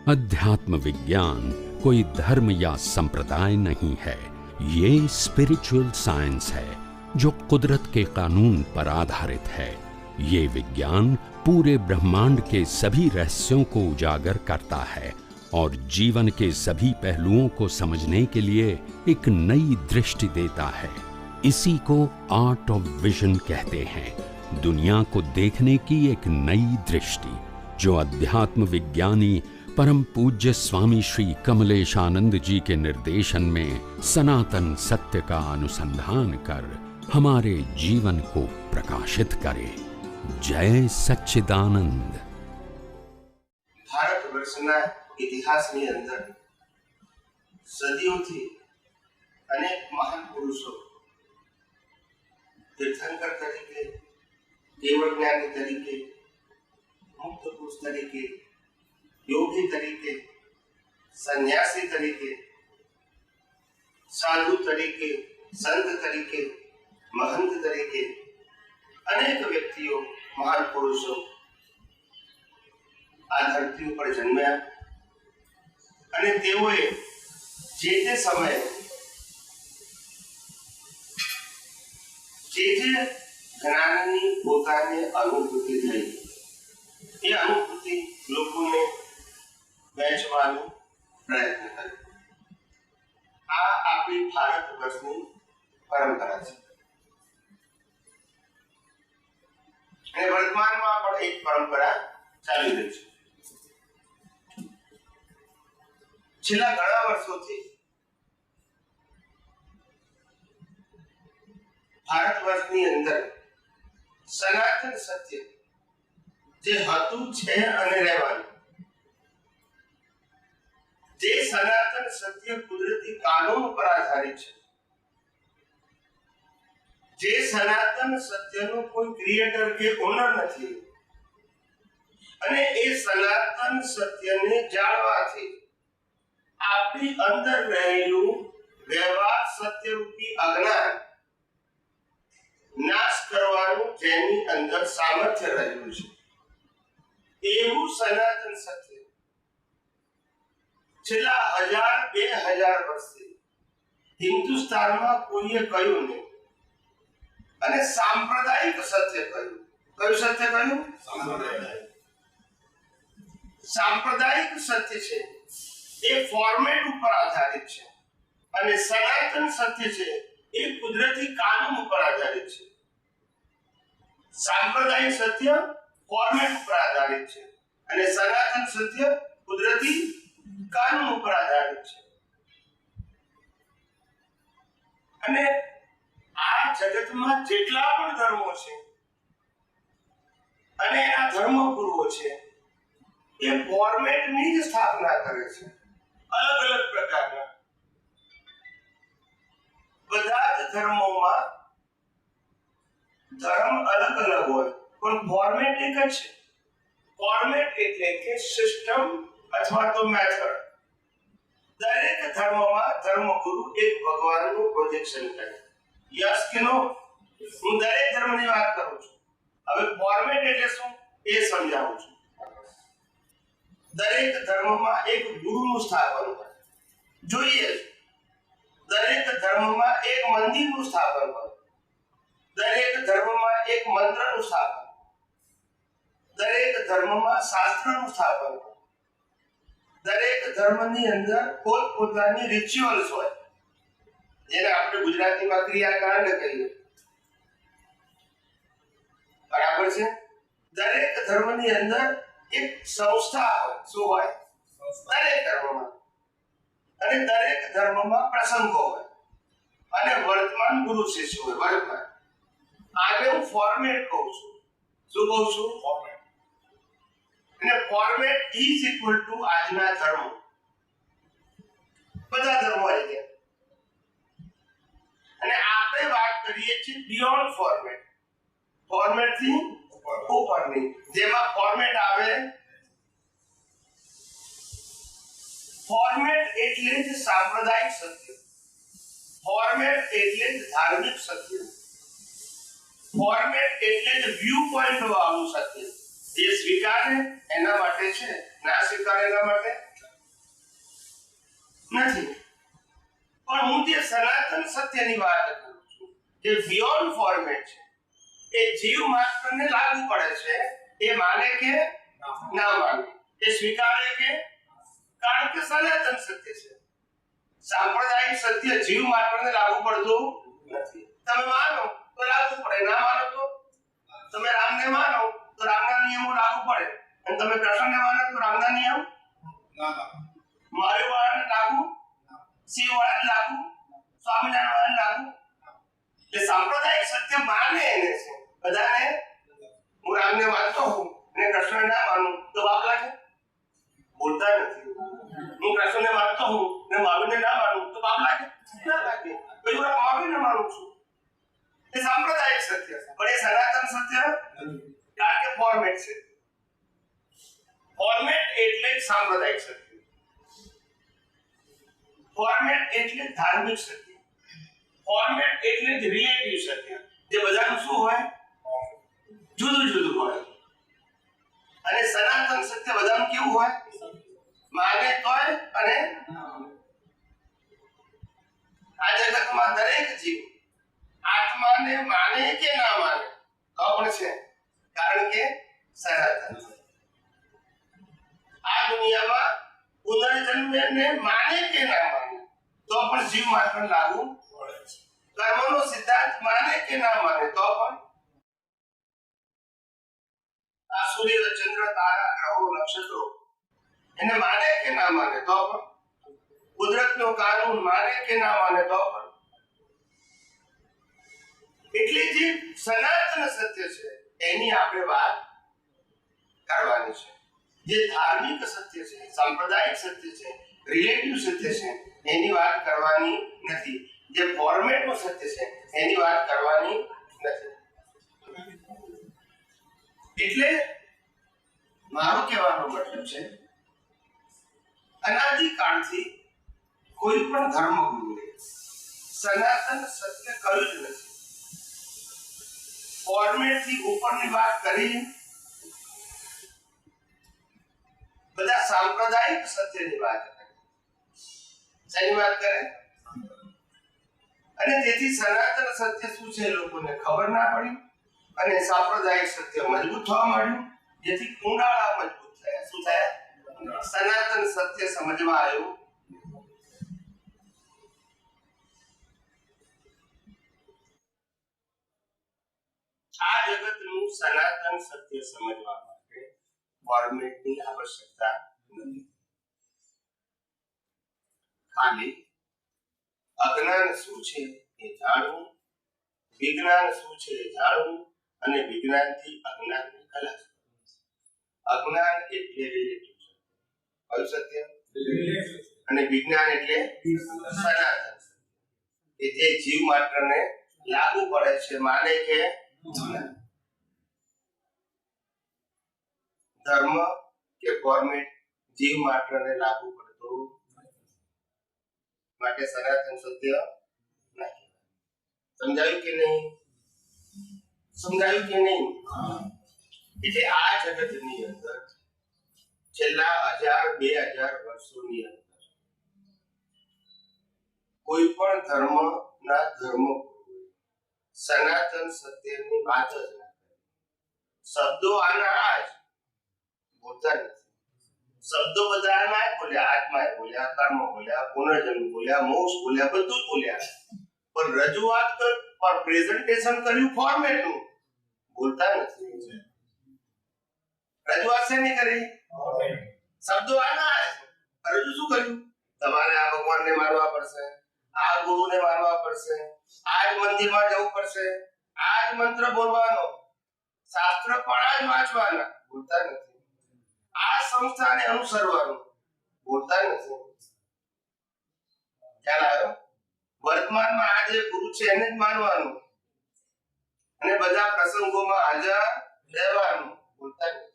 अध्यात्म विज्ञान कोई धर्म या संप्रदाय नहीं है, ये स्पिरिचुअल साइंस है जो कुदरत के कानून पर आधारित है। ये विज्ञान पूरे ब्रह्मांड के सभी रहस्यों को उजागर करता है और जीवन के सभी पहलुओं को समझने के लिए एक नई दृष्टि देता है। इसी को आर्ट ऑफ विजन कहते हैं, दुनिया को देखने की एक नई दृष्टि, जो अध्यात्म विज्ञानी परम पूज्य स्वामी श्री कमलेशानंद जी के निर्देशन में सनातन सत्य का अनुसंधान कर हमारे जीवन को प्रकाशित करे। जय सच्चिदानंद। ભારતવર્ષના ઇતિહાસની અંદર સદીઓથી અનેક મહાન પુરુષો તીર્થંકર તરીકે, દેવજ્ઞાની તરીકે, મુક્ત પુરુષ તરીકે, યોગી તરીકે, સંન્યાસી તરીકે, સાધુ તરીકે, સંત તરીકે, મહંત તરીકે અનેક વ્યક્તિઓ, મહાન પુરુષો આ ધરતી ઉપર જન્મ્યા અને તેઓએ જે તે સમયે જે જ્ઞાનની પોતાને અનુભૂતિ થઈ એ અનુભૂતિ લોકોને વહેંચવાનો પ્રયત્ન કર્યો। આ આપણી ભારત વર્ષની પરંપરા છે અને વર્તમાનમાં પણ એક પરંપરા ચાલી રહી છે। છેલ્લા ઘણા વર્ષોથી ભારત વર્ષની અંદર સનાતન સત્ય જે હતું છે અને રહેવાનું, જે સનાતન સત્ય કુદરતી કાનૂન પર આધારિત છે, જે સનાતન સત્યનો કોઈ ક્રિએટર કે ઓનર નથી અને એ સનાતન સત્યને જાણવાથી આપણી અંદર રહેલું વ્યવહાર સત્યરૂપી અજ્ઞાન નાશ કરવાનું જેની અંદર સામર્થ્ય રહેલું છે, એવું સનાતન સત્ય છેલ્લા 1000-2000 વર્ષથી હિન્દુસ્તાનમાં કોઈએ કહ્યું નહીં અને સાંપ્રદાયિક સત્ય કહ્યું। કયું સત્ય કહ્યું? સાંપ્રદાયિક સત્ય છે એ ફોર્મેટ ઉપર આધારિત છે અને સનાતન સત્ય છે એ કુદરતી કાનૂન ઉપર આધારિત છે। સાંપ્રદાયિક સત્ય ફોર્મેટ ઉપર આધારિત છે અને સનાતન સત્ય કુદરતી કાનૂન ઉપર આધારિત છે। અને આ જગતમાં જેટલા પણ ધર્મો છે અને આ ધર્મગુરુઓ છે એ ફોર્મેટની જ સ્થાપના કરે છે, અલગ અલગ પ્રકારના। બધા જ ધર્મોમાં ધર્મ અલગ અલગ હોય પણ ફોર્મેટ એક જ છે। ફોર્મેટ એટલે કે સિસ્ટમ અથવા તો મેથડ। દરેક ધર્મમાં ધર્મગુરુ એક ભગવાનનું પ્રોજેક્શન કરે। યસ કે નો? હું દરેક ધર્મની વાત કરું છું। હવે ફોર્મેટ એટલે શું એ સમજાવું છું। દરેક ધર્મમાં એક ગુરુનું સ્થાપન કરે, જોઈએ। દરેક ધર્મમાં એક મંદિરનું સ્થાપન કરે, દરેક ધર્મમાં એક મંત્રનું સ્થાપન, દરેક ધર્મમાં શાસ્ત્રનું સ્થાપન કરે, દરેક ધર્મની અંદર પોતપોતાની રિચ્યુઅલ્સ હોય, જેને આપણે ગુજરાતીમાં ક્રિયાકાંડ કહીએ, બરાબર છે? દરેક ધર્મની અંદર એક સંસ્થા હોય, શું હોય? દરેક ધર્મમાં। અને દરેક ધર્મમાં પ્રસંગો હોય અને વર્તમાન ગુરુ શિષ્ય હોય। વર્તમાન આને હું ફોર્મેટ કહું છું। શું કહું છું? ફોર્મેટ। અને ફોર્મેટ ઇઝ ઇક્વલ ટુ આજના ધર્મો, બધા ધર્મો આવી ગયા અને આપણે વાત કરીએ છીએ બિયોન્ડ ફોર્મેટ, ફોર્મેટ થી ઉપરની, જેમાં ફોર્મેટ આવે, ફોર્મેટ એટલે જ સાંપ્રદાયિક સત્ય, ફોર્મેટ એટલે જ ધાર્મિક સત્ય, ફોર્મેટ એટલે જ વ્યૂ પોઈન્ટ વાળું સત્ય। જે સ્વીકારે એના માટે છે, ના સ્વીકારે એના માટે નથી. પણ હું જે સનાતન સત્યની વાત કરું છું જે બિયોન્ડ ફોર્મેટ છે, એ જીવ માત્રને લાગુ પડે છે. એ માને કે ના માને, એ સ્વીકારે કે, કારણ કે સનાતન સત્ય છે. સાંપ્રદાયિક સત્ય જીવ માત્રને લાગુ પડતું નથી. તમે માનો તો લાગુ પડે, ના માનો તો. તમે રામને માનો તો રામના નિયમો લાગુ પડે, અને તમે કૃષ્ણને માનો તો રામના નિયમ ના લાગુ. મહાવીર વાળાને લાગુ, શિવ વાળાને લાગુ, સ્વામિનારાયણ વાળાને લાગુ. એટલે સાંપ્રદાયિક સત્ય માને એને છે બધાને. હું રામને માનતો હું અને કૃષ્ણને ના માનું તો પાપ લાગે? બોલતા નથી. હું કૃષ્ણને માનતો હું ને મહાવીરને ના માનું તો પાપ લાગે? ના લાગે. પછી હું મહાવીરને માનું છું. એ સાંપ્રદાયિક સત્ય છે, પણ એ સનાતન સત્ય કારણ કે ફોર્મેટ છે. ફોર્મેટ એટલે સાંપ્રદાયિક સત્ય, ફોર્મેટ એટલે ધાર્મિક સત્ય, ફોર્મેટ એટલે જ રિલેટિવ સત્ય, જે બધાનું શું હોય? જુદું જુદું હોય. અને સનાતન સત્ય બધાનું કેવું હોય? માને તોય અને આ જગતમાં દરેક જીવ આત્માને માને કે ના માને તો પણ છે, કારણ કે સનાતન છે. આ દુનિયામાં પુનર્જન્મને માને કે ના માને તો પણ જીવ માત્ર લાગુ પડે છે. કર્મનો સિદ્ધાંત માને કે ના માને તો પણ આ સૂર્ય, ચંદ્ર, તારા, ગ્રહો, નક્ષત્રો એને માને કે ના માને તો પણ, કુદરતનો કાનૂન માને કે ના માને તો પણ. એટલે જે સનાતન સત્ય છે એની આપણે વાત કરવાની છે. જે ધાર્મિક સત્ય છે, સાંપ્રદાયિક સત્ય છે, રિલેટિવ સત્ય છે એની વાત કરવાની નથી. જે ફોર્મેટનું સત્ય છે એની વાત કરવાની નથી. એટલે મારો કહેવાનો મતલબ છે, અનાદિકાળથી કોઈ પણ ધર્મગુરુએ સનાતન સત્ય કહ્યું જ નથી. ફોર્મેટથી ઉપરની વાત કરી, બધા સાંપ્રદાયિક સત્યની વાત કરે. શેની વાત કરે? અને તેથી સનાતન સત્ય શું છે લોકોને ખબર ના પડી, અને સાંપ્રદાયિક સત્ય મજબૂત થવા માંડ્યું, જેથી કુંડાળા મજબૂત થયા. શું થયા? સનાતન સત્ય સમજવા આવ્યું. આ જગતનું સનાતન સત્ય સમજવા માટે ફોર્મેટની આવશ્યકતા નથી. ખાલી અજ્ઞાન શું છે એ જાણવું, વિજ્ઞાન શું છે એ જાણવું, અને વિજ્ઞાનથી અજ્ઞાનને ખલાસ કરવું. અજ્ઞાન એટલે રિલેટિવ સત્ય, કયું સત્ય? અને વિજ્ઞાન એટલે સનાતન સત્ય, કે જે જીવ માત્રને લાગુ પડે છે, માને કે ધર્મ કે ફોર્મેટ જીવ માત્રને લાગુ પડતું માટે સનાતન સત્ય નહીં. સમજાયું કે નહીં? સમજાયું કે નહીં? એટલે આ જગતની અંદર છેલ્લા 1000-2000 વર્ષોની અંદર કોઈ પણ ધર્મના ધર્મગુરુએ સનાતન સત્યની વાત જ ના કરી. શબ્દો આના આ જ બોલતા નથી. શબ્દો બધા આના જ બોલ્યા. આત્માએ બોલ્યા, કર્મ બોલ્યા, પુનર્જન્મ બોલ્યા, મોક્ષ બોલ્યા, બધું જ બોલ્યા. પણ રજૂઆત પર પ્રેઝન્ટેશન કર્યું ફોર્મેટનું, બોલતા નથી. રજૂઆત શેની કરી? શબ્દો આના જ. રજૂ શું કર્યું? તમારે આ ભગવાનને માનવા પડશે, આ ગુરુને માનવા પડશે, આ જ મંદિરમાં જવું પડશે, આ જ મંત્ર બોલવાનો, શાસ્ત્ર પણ આ જ વાંચવાના, બોલતા નથી. આ સંસ્થાને અનુસરવાનું, બોલતા નથી. ખ્યાલ આવ્યો? વર્તમાનમાં આ જે ગુરુ છે એને જ માનવાનું, અને બધા પ્રસંગોમાં હાજર રહેવાનું, બોલતા નથી.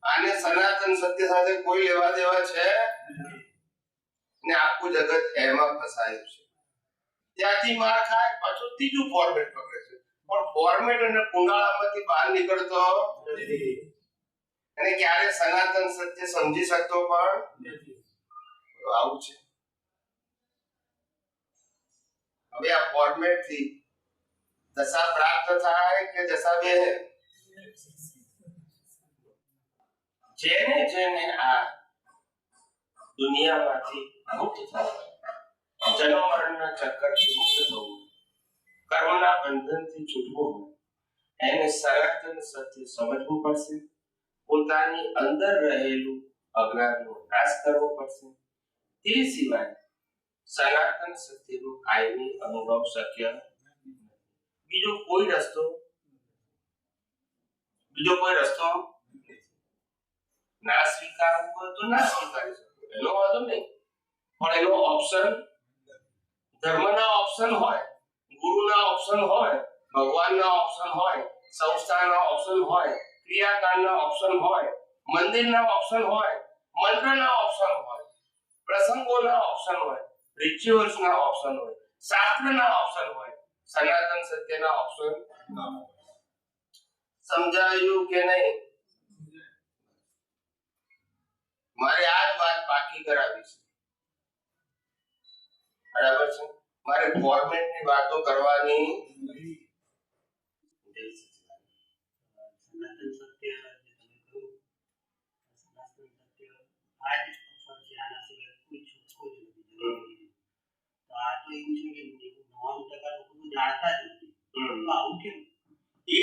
આને સનાતન સત્ય સાથે કોઈ લેવા દેવા છે ને આખું જગત એમાં ફસાયું છે. ત્યાંથી માર ખાય, પાછું ત્રીજું ફોર્મેટ પકડે છે, પણ ફોર્મેટ અને કુંડાળામાંથી બહાર નીકળતો નથી, અને ક્યારે સનાતન સત્ય સમજી શકતો પણ નથી. તો આવું છે. હવે આ ફોર્મેટ થી દશા પ્રાપ્ત થાય કે દશા બે જેને જેને આ દુનિયામાંથી મુક્ત થવું, જન્મ મરણના ચક્કરથી મુક્ત થવું, કર્મના બંધનથી છૂટવું હોય, એને સનાતન સત્ય સમજવું પડશે. પોતાની અંદર રહેલું અજ્ઞાનનો નાશ કરવો પડશે. તે સિવાય સનાતન સત્યનો કાયમી અનુભવ શક્ય નથી. બીજો કોઈ રસ્તો ના સ્વીકારવું હોય તો ના સ્વીકારી શકો, એનો વાંધો નહીં. પણ એનો ઓપ્શન ધર્મના ઓપ્શન હોય, ગુરુના ઓપ્શન હોય, ભગવાનના ઓપ્શન હોય, સંસ્થાના ઓપ્શન હોય, ક્રિયાકાંડના ઓપ્શન હોય, મંદિરના ઓપ્શન હોય, મંત્રના ઓપ્શન હોય, પ્રસંગોના ઓપ્શન હોય, રિચ્યુઅલ્સના ઓપ્શન હોય, શાસ્ત્રના ઓપ્શન હોય, સનાતન સત્યના ઓપ્શન ન હોય. સમજાયું કે નહીં? મારે આ જ વાત પાકી કરાવી છે, બરાબર છે? મારે ફોર્મેટ ની વાતો કરવાની નથી. સનાતન સત્ય જે તમે કહ્યું, સનાતન સત્ય આ જ અસર છે, આના સિવાય કોઈ છૂટકો જ નથી. તો આ તો એવું છે કે 99% લોકો તો જાણતા જ નથી. તો આવું કેમ? એ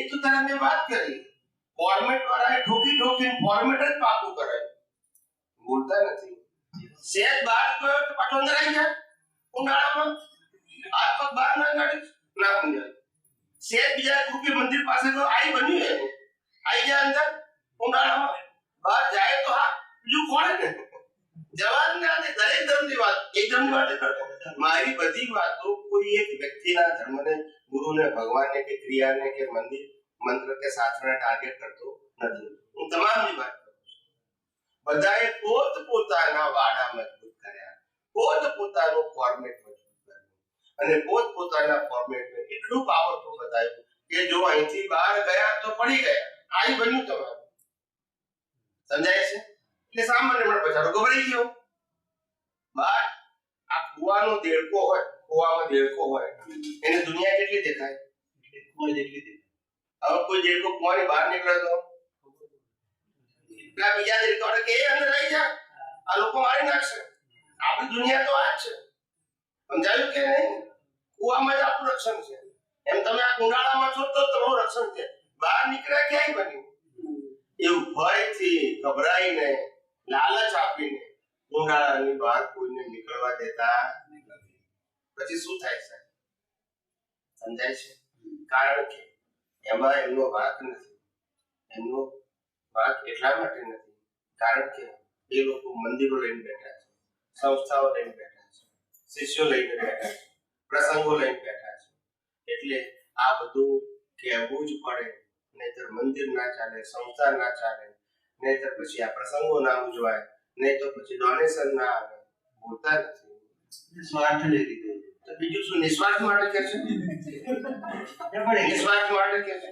તો તારે મેં વાત કરી. ફોર્મેટ વાળાએ ઠોકી ફોર્મેટ જ પાકું કરાય, બોલતા નથી. સેજ બહાર ગયો તો પાછો અંદર આવી જાય ઉનાળામાં, હાથ પગ બહાર ના કાઢી ના સમજાય. સેજ બીજા ઠોકી મંદિર પાસે તો આઈ બન્યું એને આઈ જાય અંદર ઉનાળામાં, બહાર જાય તો હા બીજું ખોળે ને જવાન ના દે. દરેક ધર્મની વાત એક ધર્મની વાત કરતો. મારી બધી વાતો કોઈ એક વ્યક્તિના ધર્મને, ગુરુને, ભગવાનને કે ક્રિયાને કે મંદિર મંત્ર કે શાસ્ત્રને ટાર્ગેટ કરતો નથી. હું તમામની વાત કરું છું. બધાએ પોતપોતાના વાડા મજબૂત કર્યા, પોતપોતાનું ફોર્મેટ મજબૂત કર્યું, અને પોતપોતાના ફોર્મેટને એટલું પાવરફુલ બતાવ્યું કે જો અહીંથી બહાર ગયા તો પડી ગયા. આઈ બન્યું તમારું. સમજાય છે? એટલે સામાન્ય મને બચારો ગભરાઈ ગયો. બહાર આ કુવાનો દેડકો હોય, કુવામાં દેડકો હોય, એને દુનિયા કેટલી દેખાય? કોઈ જેટલી દે. હવે કોઈ દેડકો કુવાની બહાર નીકળે તો પેલા બીજા દેડકા કે એ અંદર આવી જા, આ લોકો મારી નાખશે. આપણી દુનિયા તો આ જ છે. સમજાયું કે નહીં? કુવામાં જ આપણું રક્ષણ છે. એમ તમે આ કુંડાળામાં છો તો તમારું રક્ષણ છે. બહાર નીકળ્યા ક્યાંય બન્યું? એવું ભયથી ગભરાઈને લાલચ આપીને કુંડાળાની બહાર કોઈને નીકળવા દેતા નથી. પછી શું થાય છે? સમજાય છે? કારણ કે એમાં એમનો વાંક નથી. એમનો વાંક એટલા માટે નથી કારણ કે એ લોકો મંદિરો લઈને બેઠા છે, સંસ્થાઓ લઈને બેઠા છે, શિષ્યો લઈને બેઠા છે, પ્રસંગો લઈને બેઠા છે. એટલે આ બધું કહેવું જ પડે, નહીતર મંદિર ના ચાલે, સંસ્થા ના ચાલે, નહીતર પછી આ પ્રસંગો ના ઉજવાય, નહીં તો પછી ડોનેશન ના આવે. બોલતા નથી. સ્વાર્થને લીધે. તો બીજું શું? નિસ્વાર્થ માટે કે છે? નિસ્વાર્થ માટે કે છે?